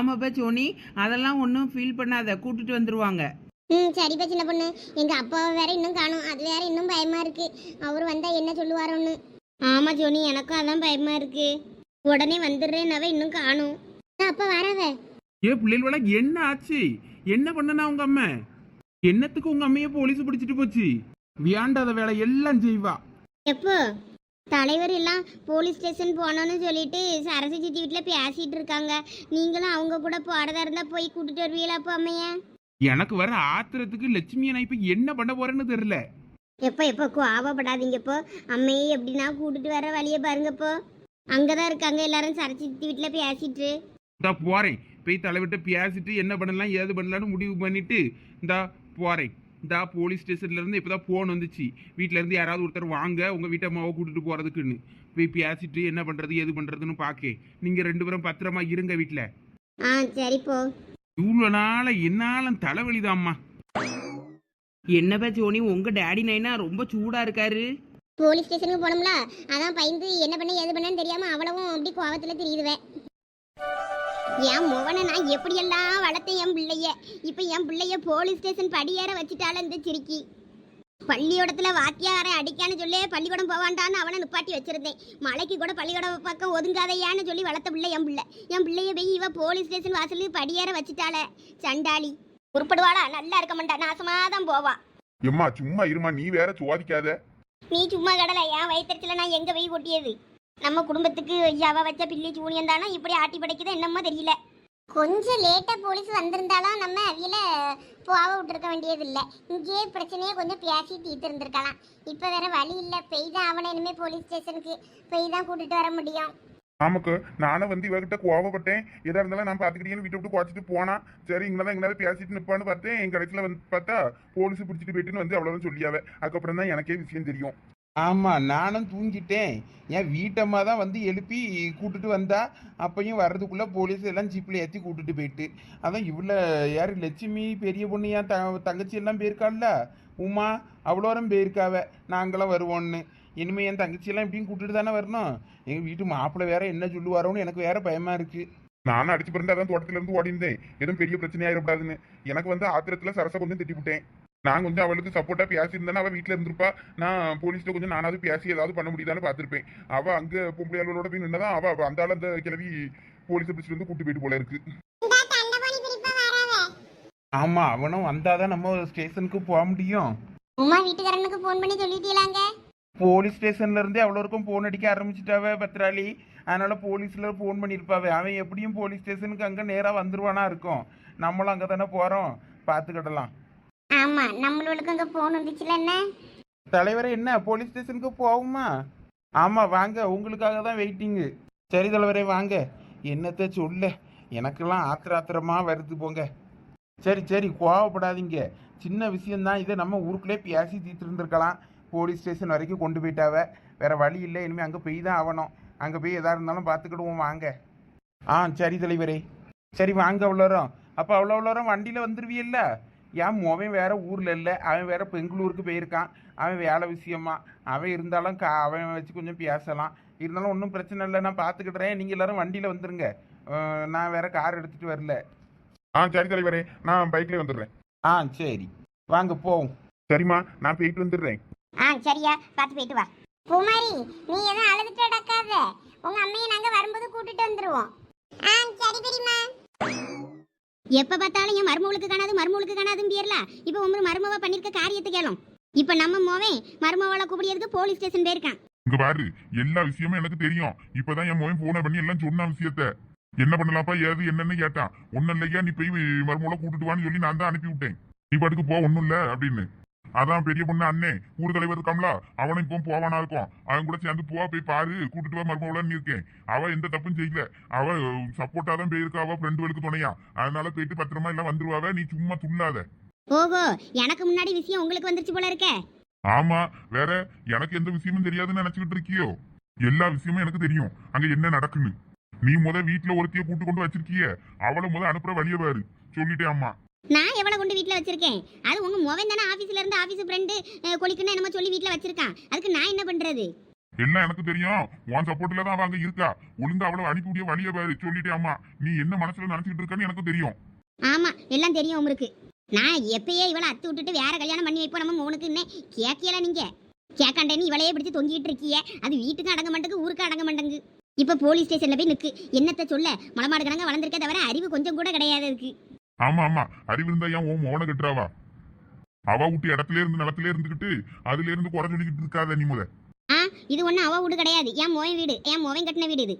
ஆமாப்பா சோனி, அதெல்லாம் ஒன்றும் ஃபீல் பண்ணாத, கூட்டிட்டு வந்துருவாங்க. சரிப்பா சின்ன பொண்ணு. எங்க அப்பாவை வேற இன்னும் காணும், அது வேற இன்னும் பயமா இருக்கு. அவர் வந்தா என்ன சொல்லுவாரோன்னு. ஆமா ஜோனி, எனக்கும் அதான் பயமா இருக்கு. உடனே வந்துடுறேன்னாவே இன்னும் காணும். அப்பா வராவ. ஏ பிள்ளைகள என்ன ஆச்சு? என்ன பண்ணனா உங்க அம்மா? என்னத்துக்கு உங்க அம்மைய போலீஸ் பிடிச்சிட்டு போச்சு? வியாண்டாத வேலை எல்லாம் செய்வா. எப்போ தலைவர் எல்லாம் போலீஸ் ஸ்டேஷன் போனோன்னு சொல்லிட்டு சரசி சித்தி வீட்டில் பேசிட்டு இருக்காங்க. நீங்களும் அவங்க கூட போறதா இருந்தா போய் கூட்டிட்டு வருவீங்களா அப்போ அம்மைய? எனக்கு வர ஆத்திரத்துக்கு லட்சுமியை நான் இப்ப என்ன பண்ண போறேன்னு தெரியல. எப்போ கோவப்படாதீங்கப்போ. அம்மையை எப்படின்னா கூட்டிட்டு வர வழியை பாருங்கப்போ. அங்கதான் இருக்காங்க எல்லாரும் சரசி சித்தி வீட்டில் பேசிட்டு. இந்தா போறேன், போய் தலைவர்கிட்ட பேசிட்டு என்ன பண்ணலாம் ஏது பண்ணலாம்னு முடிவு பண்ணிட்டு இந்தா போறேன். இந்தா போலீஸ் ஸ்டேஷன்ல இருந்து இப்பதான் போன் வந்துச்சு, வீட்டுல இருந்து யாராவது ஒருத்தர் வாங்க உங்க வீட்டை அம்மாவை கூட்டிட்டு போறதுக்குன்னு. போய் பேசிட்டு என்ன பண்றது ஏது பண்றதுன்னு பாக்கே. நீங்க 2 பேரும் பத்திரமா இருங்க வீட்டுல. சரிப்போ. இவ்வளவு நாள என்னாலும் தலைவலிதாம்மா. என்னப்பா சோனி, உங்க டேடி நைனா ரொம்ப சூடா இருக்காரு. போலீஸ் ஸ்டேஷனுக்கு போனோம்ல, அதான் பயந்து என்ன பண்ண ஏது பண்ணன்னு தெரியாம அவ்வளவும் அப்படி கோவத்துல தெரியுதுவேன். என் மோகனை நான் எப்படியெல்லாம் வளர்த்தேன் என் பிள்ளைய. இப்போ என் பிள்ளைய போலீஸ் ஸ்டேஷன் படியேற வச்சுட்டால இந்த சிரிக்கி. பள்ளியோடத்துல வாத்தியாரை அடிக்கான்னு சொல்லி பள்ளிக்கூடம் போவான்டான்னு அவனை நிப்பாட்டி வச்சிருந்தேன். மலைக்கு கூட பள்ளிக்கூடம் பக்கம் ஒதுங்காதையான்னு சொல்லி வளர்த்த பிள்ளை என் பிள்ளை. என் பிள்ளைய போய் இவ போலீஸ் ஸ்டேஷன் வாசலு படியேற வச்சுட்டால. சண்டாளி உருப்படுவாளா? நல்லா இருக்க மாட்டா, நாசமாதான் போவா. எம்மா சும்மா இருமா, நீ வேற சுவாதிக்காத. நீ சும்மா கடலை. என் வயிற்றுல நான் எங்க போய் கொட்டியது? நம்ம குடும்பத்துக்கு ஐயாவா வச்ச பிள்ளை சூனியம் தானே இப்படி ஆட்டி படைக்குது என்னமோ தெரியல. கொஞ்சம் லேட்டா போலீஸ் வந்திருந்தாலும் நம்ம அவியில போக விட்டுருக்க வேண்டியது இல்லை. இங்கேயே பிரச்சனையே கொஞ்சம் பேசி தீர்த்து இருந்திருக்கலாம். இப்போ வேற வழி இல்லை, பெய் தான் அவனை இனிமே போலீஸ் ஸ்டேஷனுக்கு பெய் தான் கூட்டிட்டு வர முடியும். நமக்கு நானும் வந்து இவகிட்ட கோவப்பட்டேன். எதா இருந்தாலும் நான் பாத்துக்கிட்டேன்னு வீட்டை விட்டு குறைச்சிட்டு போனா சரி இங்கதான் எங்களாவது பேசிட்டு நிப்பான்னு பார்த்தேன். என் கடைசியில வந்து பார்த்தா போலீஸ் பிடிச்சிட்டு போயிட்டுன்னு வந்து அவ்வளவுதான் சொல்லியாவே. அதுக்கப்புறம் தான் எனக்கே விஷயம் தெரியும். ஆமா, நானும் தூங்கிட்டேன். என் வீட்டம்மா தான் வந்து எழுப்பி கூட்டிட்டு வந்தா. அப்பையும் வர்றதுக்குள்ள போலீஸ் எல்லாம் ஜீப்ல ஏற்றி கூட்டிட்டு போயிட்டு. அதான் இவ்வளோ யாரு லட்சுமி பெரிய பொண்ணு என் தங்கச்சி எல்லாம் போயிருக்காள்ல, உமா அவ்வளோரம் போயிருக்காவ நாங்களாம் வருவோன்னு. இனிமே என் தங்கச்சியெல்லாம் இப்படியும் கூட்டிட்டு தானே வரணும். எங்கள் வீட்டு மாப்பிள்ளை வேற என்ன சொல்லுவாரோன்னு எனக்கு வேற பயமா இருக்கு. நானும் அடிச்சு பிறந்து அதான் தோட்டத்துல இருந்து ஓடிந்தேன், எதுவும் பெரிய பிரச்சனையாயிடக்கூடாதுன்னு. எனக்கு வந்து ஆத்திரத்துல சரச கொஞ்சம் திட்டி விட்டேன். நான் கொஞ்சம் அவளுக்கு சப்போர்ட்டா பேசியிருந்தேன்னா அவள் வீட்டில் இருந்திருப்பா. நான் போலீஸ்ல கொஞ்சம் நானாவது பேசி ஏதாவது பண்ண முடியுதான்னு பார்த்துருப்பேன். அவள் அங்கே பொம்பளையாளோட போய் நின்னதான் அவள் அந்த ஆள் அந்த கிளவி போலீஸை பிடிச்சிட்டு வந்து கூட்டு போயிட்டு போல இருக்கு. ஆமா, அவனும் வந்தாதான் நம்ம ஸ்டேஷனுக்கு போக முடியும். உமா வீட்டுக்காரனுக்கு போன் பண்ணி சொல்லிட்டீங்களாங்க? போலீஸ் ஸ்டேஷன்ல இருந்தே அவ்வளோ இருக்கும் போன் அடிக்க ஆரம்பிச்சிட்டாவே பத்ராளி. அதனால போலீஸ்ல போன் பண்ணியிருப்பாவே. அவன் எப்படியும் போலீஸ் ஸ்டேஷனுக்கு அங்கே நேராக வந்துருவானா இருக்கும். நம்மளும் அங்கே தானே போகிறோம், பார்த்துக்கிடலாம். ஆமா, நம்மளுக்கு அங்க போன் வந்துச்சுல. என்ன தலைவரே, என்ன போலீஸ் ஸ்டேஷனுக்கு போகுமா? ஆமா வாங்க, உங்களுக்காக தான் வெயிட்டிங்கு. சரி தலைவரே வாங்க. என்னத்த சொல்ல, எனக்கெல்லாம் ஆத்திரமா வருது போங்க. சரி சரி, கோவப்படாதீங்க, சின்ன விஷயம்தான். இதை நம்ம ஊருக்குள்ளே பேசி தீர்த்து இருந்திருக்கலாம். போலீஸ் ஸ்டேஷன் வரைக்கும் கொண்டு போயிட்டாவ, வேற வழி இல்லை. இனிமேல் அங்கே போய் தான் ஆகணும். அங்கே போய் எதா இருந்தாலும் பார்த்துக்கிடுவோம் வாங்க. சரி தலைவரே. சரி வாங்க அவ்வளோரம். அப்போ அவ்வளோரம் வண்டியில் வந்துடுவியல்ல? என் மோவன் வேற ஊரில் இல்லை, அவன் வேற பெங்களூருக்கு போயிருக்கான். அவன் வேலை விஷயமா. அவன் இருந்தாலும் அவன் வச்சு கொஞ்சம் பேசலாம். இருந்தாலும் ஒன்றும் பிரச்சனை இல்லை, நான் பார்த்துக்கிடுறேன். நீங்கள் எல்லாரும் வண்டியில் வந்துடுங்க. நான் வேற கார் எடுத்துகிட்டு வரல. சரி தலைவரே, நான் பைக்லேயே வந்துடுறேன். சரி வாங்க போவோம். சரிம்மா, நான் போயிட்டு வந்துடுறேன். சரியா, பார்த்து போயிட்டு வா. பூமாரி, நீ எதுவும் அழுதுட்டு அடக்காத. உங்க அம்மையை நாங்க வரும்போது கூட்டிட்டு வந்துருவோம். சரி பெரியம்மா. எப்ப பார்த்தாலும் என் மருமகளுக்கு காணாதுன்னு பேர்ல இப்ப உங்க மருமவ பண்ணிருக்க காரியத்தை கேளும். இப்ப நம்ம மோவே மருமவளை கூப்பிடியதுக்கு போலீஸ் ஸ்டேஷன் போயிருக்கான். இங்க பாரு, எல்லா விஷயமும் எனக்கு தெரியும். இப்பதான் என் மோவன் போன பண்ணி எல்லாம் சொன்ன விஷயத்த என்ன பண்ணலாம்ப்பா ஏது என்னன்னு கேட்டான். ஒன்னும் இல்லையா, நீ போய் மருமகளை கூட்டிட்டு வான்னு சொல்லி நான் தான் அனுப்பி விட்டேன். நீ பாட்டுக்கு போ, ஒன்னும் இல்ல அப்படின்னு. அதான் பெரிய பொண்ணு அண்ணே ஊர் தலைவர் இருக்காம்ல, அவனும் இப்போ போவானா இருக்கும். அவன் கூட சேர்ந்து போய் பாரு, கூட்டிட்டு வா மருமகளான்னு இருக்கேன். அவ எந்த தப்பும் செய்யல, அவ சப்போர்ட்டா தான் போயிருக்கா, அவ ஃப்ரெண்டுகளுக்கு துணையா. அதனால போயிட்டு பத்திரமா எல்லாம் வந்துருவாவ, நீ சும்மா துள்ளாத. ஓஹோ, எனக்கு முன்னாடி விஷயம் உங்களுக்கு வந்துருச்சு போல இருக்க. ஆமா, வேற எனக்கு எந்த விஷயமும் தெரியாதுன்னு நினைச்சுக்கிட்டு இருக்கியோ? எல்லா விஷயமும் எனக்கு தெரியும் அங்க என்ன நடக்குன்னு. நீ வீட்டுல ஒருத்திய கூட்டு கொண்டு வச்சிருக்கிய, அவளை அனுப்புற வழிய பாரு. சொல்லிட்டேன் அம்மா. நான் எவ்வளவு கொண்டு வீட்டுல வச்சிருக்கேன்? அது உங்க மோவன் தானே ஆபீஸ்ல இருந்து ஆபீஸ் ஃப்ரெண்டு கொலிக்குன்னு என்னமோ சொல்லி வீட்டுல வச்சிருக்கான். அதுக்கு நான் என்ன பண்றது? எல்லாம் எனக்கு தெரியும். உன் சப்போர்ட்ல தான் அவ அங்க இருக்கா. ஒழுங்கா அவளை அனுப்பிவிடிய வழிய பாரு. சொல்லிட்டே அம்மா, நீ என்ன மனசுல நினைச்சிட்டு இருக்கன்னு எனக்கு தெரியும். ஆமா எல்லாம் தெரியும் உங்களுக்கு. நான் எப்பயே இவளை அத்து விட்டுட்டு வேற கல்யாணம் பண்ணி வைப்போம் நம்ம மோனுக்கு என்ன கேட்கல நீங்க. கேட்காண்டேன்னு இவளையே பிடிச்சு தொங்கிட்டு இருக்கிய. அது வீட்டுக்கு அடங்க மாட்டேங்கு, ஊருக்கு அடங்க மாட்டேங்கு. இப்ப போலீஸ் ஸ்டேஷன்ல போய் நிக்கு. என்னத்த சொல்ல, மலமாடு கணங்க வளர்ந்துருக்க தவிர அறிவு கொஞ்சம் கூட கிடையாது இருக்கு. ஆமா ஆமா, அறிவு இருந்தா ஏன் உன் மோனை கட்டுறாவா? அவ விட்டு இடத்துல இருந்து நிலத்துல இருந்துகிட்டு அதுல இருந்து குறை சொல்லிக்கிட்டு இருக்காத நீ முத. இது ஒண்ணு அவ வீடு கிடையாது, என் மோவன் வீடு, என் மோவன் கட்டின வீடு இது.